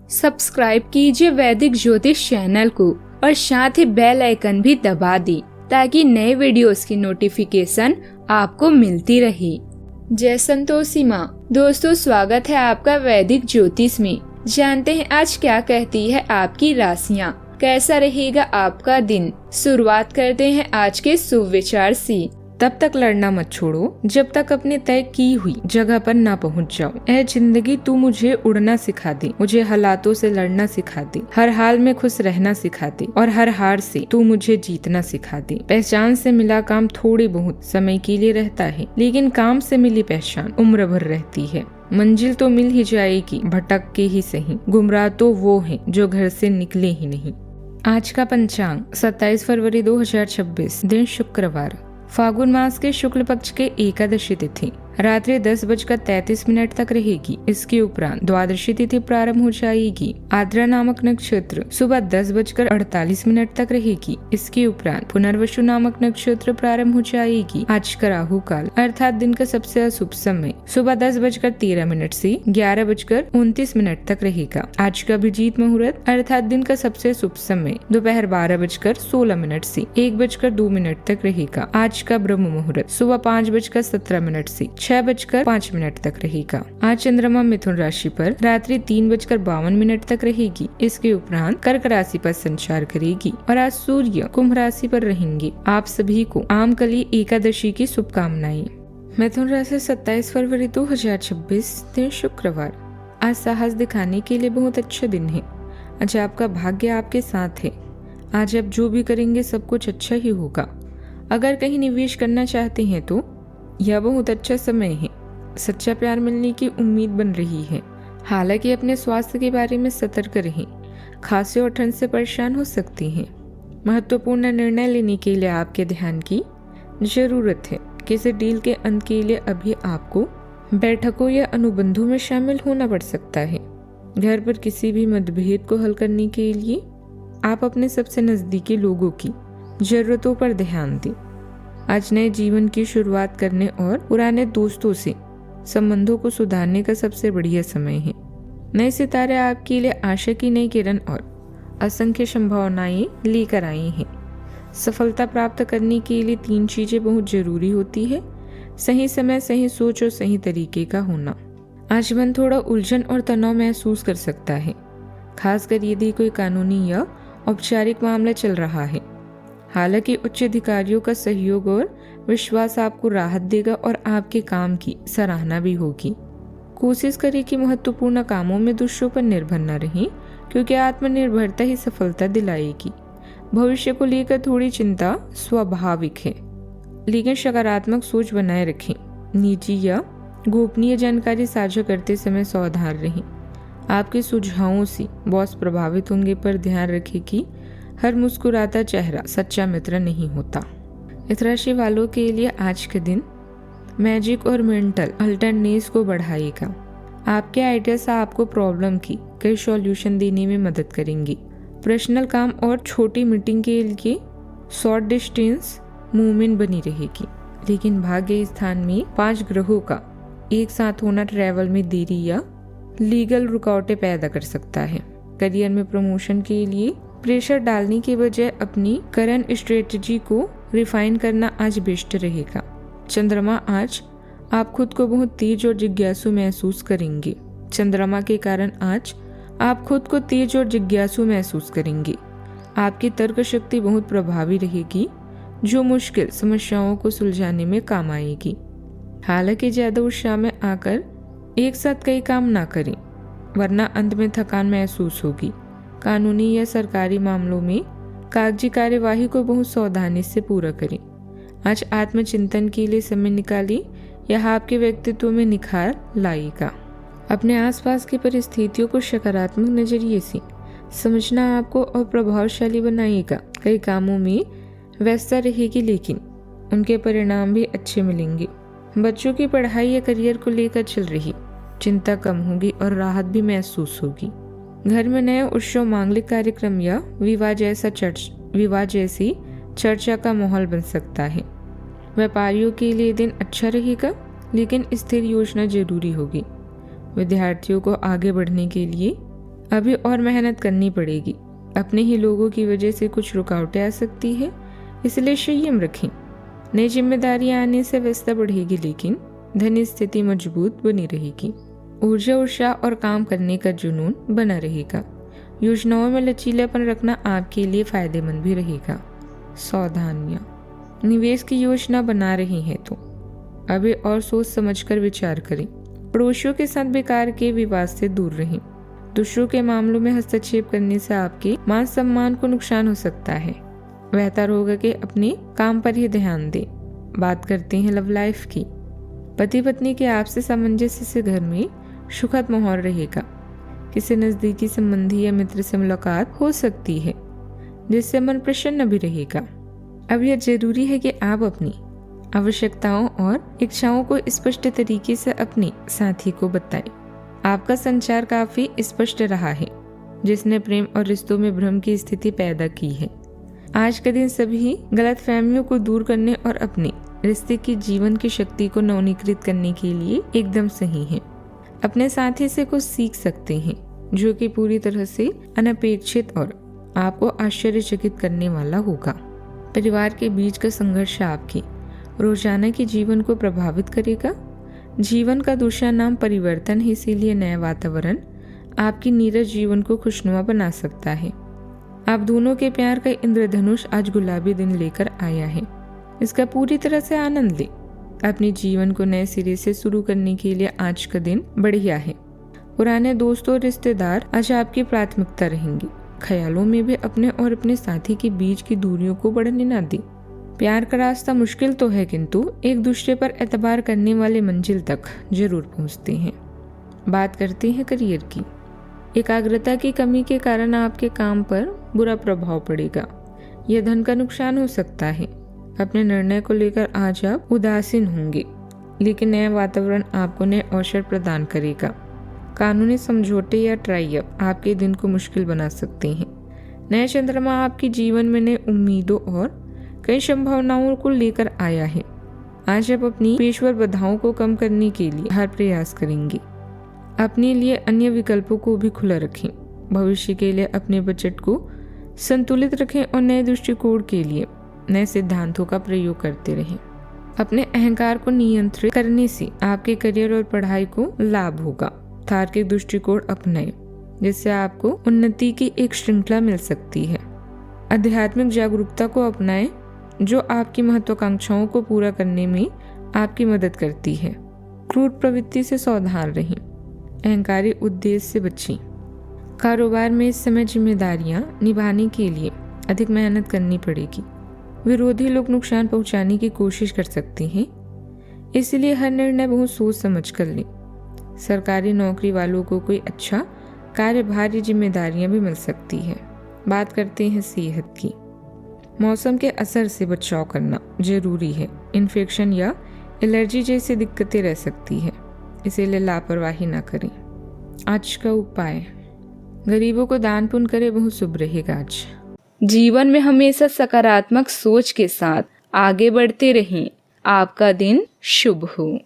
Subscribe कीजिए वैदिक ज्योतिष चैनल को और साथ ही बेल आइकन भी दबा दी ताकि नए वीडियोस की नोटिफिकेशन आपको मिलती रहे। जय संतोषी माँ। दोस्तों, स्वागत है आपका वैदिक ज्योतिष में। जानते हैं आज क्या कहती है आपकी राशियाँ, कैसा रहेगा आपका दिन। शुरुआत करते हैं आज के शुभ विचार से। तब तक लड़ना मत छोड़ो जब तक अपने तय की हुई जगह पर ना पहुंच जाओ। ऐ जिंदगी, तू मुझे उड़ना सिखा दे, मुझे हालातों से लड़ना सिखा दे, हर हाल में खुश रहना सिखा दे और हर हार से तू मुझे जीतना सिखा दे। पहचान से मिला काम थोड़ी बहुत समय के लिए रहता है, लेकिन काम से मिली पहचान उम्र भर रहती है। मंजिल तो मिल ही जाएगी, भटक के ही सही। गुमराह तो वो है जो घर से निकले ही नहीं। आज का पंचांग 27 फरवरी 2026, दिन शुक्रवार। फागुन मास के शुक्ल पक्ष के एकादशी तिथि रात्रि 10:33 तक रहेगी। इसके उपरांत द्वादशी तिथि प्रारंभ हो जाएगी। आद्रा नामक नक्षत्र सुबह 10:48 तक रहेगी। इसके उपरांत पुनर्वसु नामक नक्षत्र प्रारंभ हो जाएगी। आज का राहु काल अर्थात दिन का सबसे अशुभ समय सुबह 10:13 से 11:29 तक रहेगा। आज का अभिजीत मुहूर्त अर्थात दिन का सबसे शुभ समय दोपहर 12:16 से 1:02 तक रहेगा। आज का ब्रह्म मुहूर्त सुबह 5:17 से 6:05 तक रहेगा। आज चंद्रमा मिथुन राशि पर रात्रि 3:52 तक रहेगी। इसके उपरांत कर्क राशि पर संचार करेगी और आज सूर्य कुंभ राशि पर रहेंगे। आप सभी को आमकली एकादशी की शुभकामनाएं। मिथुन राशि 27 फरवरी 2026, दिन शुक्रवार। आज साहस दिखाने के लिए बहुत अच्छा दिन है। आज आपका भाग्य आपके साथ है। आज आप जो भी करेंगे सब कुछ अच्छा ही होगा। अगर कहीं निवेश करना चाहते हैं तो यह बहुत अच्छा समय है। सच्चा प्यार मिलने की उम्मीद बन रही है। हालांकि अपने स्वास्थ्य के बारे में सतर्क रहें, खांसी और ठंड से परेशान हो सकती हैं। महत्वपूर्ण निर्णय लेने के लिए आपके ध्यान की जरूरत है। किसी डील के अंत के लिए अभी आपको बैठकों या अनुबंधों में शामिल होना पड़ सकता है। घर पर किसी भी मतभेद को हल करने के लिए आप अपने सबसे नजदीकी लोगों की जरूरतों पर ध्यान दें। आज नए जीवन की शुरुआत करने और पुराने दोस्तों से संबंधों को सुधारने का सबसे बढ़िया समय है। नए सितारे आपके लिए आशा की नई किरण और असंख्य संभावनाएं लेकर आए हैं। सफलता प्राप्त करने के लिए 3 चीजें बहुत जरूरी होती है: सही समय, सही सोच और सही तरीके का होना। आज मन थोड़ा उलझन और तनाव महसूस कर सकता है, खासकर यदि कोई कानूनी या औपचारिक मामला चल रहा है। हालांकि उच्च अधिकारियों का सहयोग और विश्वास आपको राहत देगा और आपके काम की सराहना भी होगी। कोशिश करें कि महत्वपूर्ण कामों में दूसरों पर निर्भर न रहें, क्योंकि आत्मनिर्भरता ही सफलता दिलाएगी। भविष्य को लेकर थोड़ी चिंता स्वाभाविक है, लेकिन सकारात्मक सोच बनाए रखें। निजी या गोपनीय जानकारी साझा करते समय सावधान रहें। आपके सुझावों से बॉस प्रभावित होंगे, पर ध्यान रखें कि हर मुस्कुराता चेहरा सच्चा मित्र नहीं होता। इस राशि वालों के लिए आज के दिन मैजिक और मेंटल अल्टरनेस को बढ़ाएगा। आपके आइडियाज आपको प्रॉब्लम की कई सॉल्यूशन देने में मदद करेंगी। पर्सनल काम और छोटी मीटिंग के लिए शॉर्ट डिस्टेंस मूवमेंट बनी रहेगी, लेकिन भाग्य स्थान में 5 ग्रहों का एक साथ होना ट्रैवल में देरी या लीगल रुकावटें पैदा कर सकता है। करियर में प्रमोशन के लिए प्रेशर डालने के बजाय अपनी करंट स्ट्रेटजी को रिफाइन करना आज बेस्ट रहेगा। चंद्रमा आज आप खुद को बहुत तेज और जिज्ञासु महसूस करेंगे। चंद्रमा के कारण आज आप खुद को तेज और जिज्ञासु महसूस करेंगे। आपकी तर्क शक्ति बहुत प्रभावी रहेगी, जो मुश्किल समस्याओं को सुलझाने में काम आएगी। हालांकि ज्यादा उत्साह में आकर एक साथ कई काम ना करें, वरना अंत में थकान महसूस होगी। कानूनी या सरकारी मामलों में कागजी कार्यवाही को बहुत सावधानी से पूरा करें। आज आत्मचिंतन के लिए समय निकालें, यह आपके व्यक्तित्व में निखार लाएगा। अपने आसपास की परिस्थितियों को सकारात्मक नजरिए से समझना आपको और प्रभावशाली बनाएगा। कई कामों में व्यस्तता रहेगी, लेकिन उनके परिणाम भी अच्छे मिलेंगे। बच्चों की पढ़ाई या करियर को लेकर चल रही चिंता कम होगी और राहत भी महसूस होगी। घर में नए उत्सव, मांगलिक कार्यक्रम या विवाह जैसी चर्चा का माहौल बन सकता है। व्यापारियों के लिए दिन अच्छा रहेगा, लेकिन स्थिर योजना जरूरी होगी। विद्यार्थियों को आगे बढ़ने के लिए अभी और मेहनत करनी पड़ेगी। अपने ही लोगों की वजह से कुछ रुकावटें आ सकती है, इसलिए संयम रखें। नई जिम्मेदारियां आने से व्यस्तता बढ़ेगी, लेकिन धन स्थिति मजबूत बनी रहेगी। ऊर्जा उत्साह और काम करने का जुनून बना रहेगा। योजनाओं में लचीलापन रखना आपके लिए फायदेमंद भी रहेगा। सावधानियां, निवेश की योजना बना रही हैं तो अभी और सोच समझकर विचार करें। पड़ोसियों के साथ बेकार के विवाद से दूर रहें। दूसरों के मामलों में हस्तक्षेप करने से आपके मान सम्मान को नुकसान हो सकता है। बेहतर होगा कि अपने काम पर ही ध्यान दें। बात करते हैं लव लाइफ की। पति पत्नी के आपसी सामंजस्य से घर में सुखद माहौल रहेगा। किसी नजदीकी संबंधी या मित्र से मुलाकात हो सकती है, जिससे मन प्रसन्न भी रहेगा। अब यह जरूरी है कि आप अपनी आवश्यकताओं और इच्छाओं को स्पष्ट तरीके से अपने साथी को बताएं। आपका संचार काफी स्पष्ट रहा है, जिसने प्रेम और रिश्तों में भ्रम की स्थिति पैदा की है। आज का दिन सभी गलतफहमियों को दूर करने और अपने रिश्ते की जीवन की शक्ति को नवीनीकृत करने के लिए एकदम सही है। अपने साथी से कुछ सीख सकते हैं, जो कि पूरी तरह से अनपेक्षित और आपको आश्चर्यचकित करने वाला होगा। परिवार के बीच का संघर्ष आपके रोजाना के जीवन को प्रभावित करेगा। जीवन का दूसरा नाम परिवर्तन है, इसीलिए नया वातावरण आपकी नीरस जीवन को खुशनुमा बना सकता है। आप दोनों के प्यार का इंद्रधनुष आज गुलाबी दिन लेकर आया है। इसका पूरी तरह से आनंद लें। अपने जीवन को नए सिरे से शुरू करने के लिए आज का दिन बढ़िया है। पुराने दोस्तों और रिश्तेदार आज आपकी प्राथमिकता रहेंगे। ख्यालों में भी अपने और अपने साथी के बीच की दूरियों को बढ़ने न दें। प्यार का रास्ता मुश्किल तो है, किंतु एक दूसरे पर एतबार करने वाले मंजिल तक जरूर पहुंचते हैं। बात करते हैं करियर की। एकाग्रता की कमी के कारण आपके काम पर बुरा प्रभाव पड़ेगा। यह धन का नुकसान हो सकता है। अपने निर्णय को लेकर आज आप उदासीन होंगे, लेकिन नया वातावरण आपको नए अवसर प्रदान करेगा। कानूनी समझौते या ट्राई अप आपके दिन को मुश्किल बना सकते हैं। नया चंद्रमा आपके जीवन में नए उम्मीदों और कई संभावनाओं को लेकर आया है। आज आप अपनी पेशेवर बाधाओं को कम करने के लिए हर प्रयास करेंगे। अपने लिए अन्य विकल्पों को भी खुला रखें। भविष्य के लिए अपने बजट को संतुलित रखें और नए दृष्टिकोण के लिए नए सिद्धांतों का प्रयोग करते रहें। अपने अहंकार को नियंत्रित करने से आपके करियर और पढ़ाई को लाभ होगा। तार्किक दृष्टिकोण अपनाएं, जिससे आपको उन्नति की एक श्रृंखला मिल सकती है। आध्यात्मिक जागरूकता को अपनाएं, जो आपकी महत्वाकांक्षाओं को पूरा करने में आपकी मदद करती है। क्रूर प्रवृत्ति से सावधान रहें। अहंकारी उद्देश्य से बचें। कारोबार में इस समय जिम्मेदारियां निभाने के लिए अधिक मेहनत करनी पड़ेगी। विरोधी लोग नुकसान पहुंचाने की कोशिश कर सकते हैं, इसलिए हर निर्णय बहुत सोच समझ कर लें। सरकारी नौकरी वालों को कोई अच्छा कार्यभार या जिम्मेदारियां भी मिल सकती है। बात करते हैं सेहत की। मौसम के असर से बचाव करना जरूरी है। इन्फेक्शन या एलर्जी जैसी दिक्कतें रह सकती है, इसीलिए लापरवाही ना करें। आज का उपाय, गरीबों को दान पुण्य करें, बहुत शुभ रहेगा आज। जीवन में हमेशा सकारात्मक सोच के साथ आगे बढ़ते रहें। आपका दिन शुभ हो।